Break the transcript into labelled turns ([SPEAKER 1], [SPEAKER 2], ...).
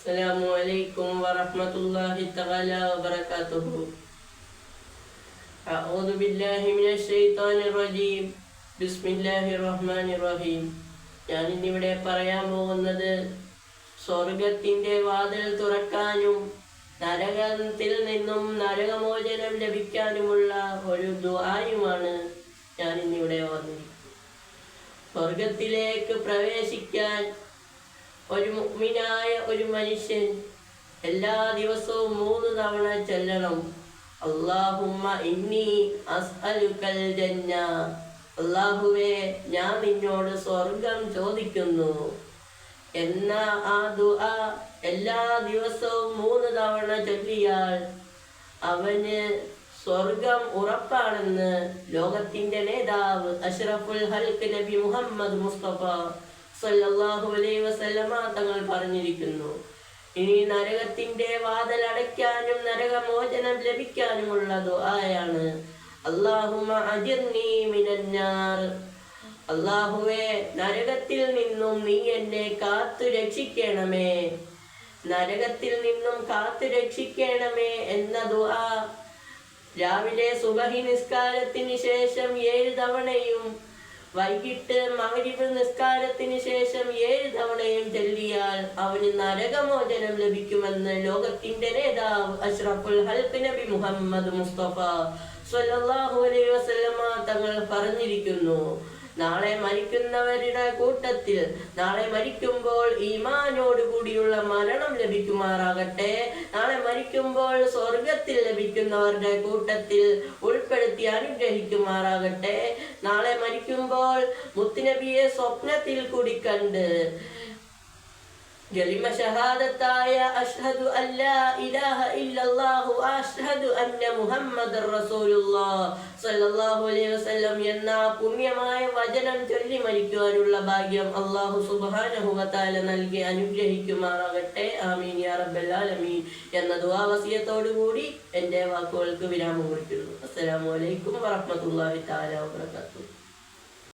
[SPEAKER 1] Assalamualaikum warahmatullahi ta'ala wabarakatuh. A'udzu billahi minasyaitonir rajim. ബിസ്മില്ലാഹിർറഹ്മാനിർറഹീം. ഞാൻ ഇന്നിവിടെ പറയാൻ പോകുന്നത് സ്വർഗത്തിൻ്റെ വാതിൽ തുറക്കാനും നരകത്തിൽ നിന്നും നരകമോചനം ലഭിക്കാനുമുള്ള ഒരു ദുആയുമാണ് ഞാൻ ഇന്നിവിടെ വന്നിരിക്കുന്നത്. സ്വർഗത്തിലേക്ക് പ്രവേശിക്കാൻ ഒരു മുഅ്മിനായ ഒരു മനുഷ്യൻ എല്ലാ ദിവസവും 3 തവണ ചൊല്ലണം. അല്ലാഹുമ്മ ഇന്നി അസ്അലുക്കൽ ജന്ന. അല്ലാഹുവേ, ഞാൻ നിന്നോട് സ്വർഗം ചോദിക്കുന്നു എന്ന ആ ദുആ എല്ലാ ദിവസവും 3 തവണ ചൊല്ലിയാൽ അവന് സ്വർഗം ഉറപ്പാണെന്ന് ലോകത്തിന്റെ നേതാവ് അഷ്റഫുൽ ഹൽക്ക് നബി മുഹമ്മദ് മുസ്തഫ സല്ലല്ലാഹു അലൈഹി വസല്ലമ തങ്ങൾ പറഞ്ഞിരിക്കുന്നു. ഇനി നരകത്തിന്റെ വാതിൽ അടയ്ക്കാനും നരകമോചനം ലഭിക്കാനുമുള്ള ദുആയാണ് അല്ലാഹുമ്മ അജിർനി മിനന്നാർ. അല്ലാഹുവേ, നരകത്തിൽ നിന്നും നീ എന്നെ കാത്തു രക്ഷിക്കണമേ, നരകത്തിൽ നിന്നും കാത്തു രക്ഷിക്കണമേ എന്ന ദുആ രാവിലെ സുബഹി നിസ്കാരത്തിന് ശേഷം 7 തവണയും വൈകിട്ട് മഗ്‌രിബ് നിസ്കാരത്തിന് ശേഷം 7 തവണയും ചൊല്ലിയാൽ അവന് നരകമോചനം ലഭിക്കുമെന്ന് ലോകത്തിന്റെ നേതാവ് അഷ്റഫുൽ ഹൽക്ക് നബി മുഹമ്മദ് മുസ്തഫ സ്വല്ലല്ലാഹു അലൈഹി വസല്ലമ തങ്ങൾ പറഞ്ഞിരിക്കുന്നു. നാളെ മരിക്കുന്നവരുടെ കൂട്ടത്തിൽ നാളെ മരിക്കുമ്പോൾ ഈമാനോട് കൂടിയുള്ള മരണം ലഭിക്കുമാറാകട്ടെ. നാളെ മരിക്കുമ്പോൾ സ്വർഗത്തിൽ ലഭിക്കുന്നവരുടെ കൂട്ടത്തിൽ ഉൾപ്പെടുത്തി അനുഗ്രഹിക്കുമാറാകട്ടെ. നാളെ മരിക്കുമ്പോൾ മുത്തുനബിയെ സ്വപ്നത്തിൽ കൂടി കണ്ട് കലിമ ഷഹാദത്തായ അഷ്ഹദു അല്ലാ ഇലാഹ ഇല്ലല്ലാഹു അഷ്ഹദു അന്ന മുഹമ്മദർ റസൂലുള്ളാഹ് സ്വല്ലല്ലാഹു അലൈഹി വസല്ലം എന്ന പുണ്യമായ വചനം ചൊല്ലി മരിക്കുവാനുള്ള ഭാഗ്യം അല്ലാഹു സുബ്ഹാനഹു വ തആല നൽകി അനുഗ്രഹിക്കുമാറാകട്ടെ. ആമീൻ യാ റബ്ബൽ ആലമീൻ എന്ന ദുആ വസിയത്തോടു കൂടി എൻ്റെ വാക്കുകൾക്ക് വിരാമം കുറിക്കുന്നു. അസ്സലാമു അലൈക്കും വറഹ്മത്തുള്ളാഹി തആല വബറകാതുഹു.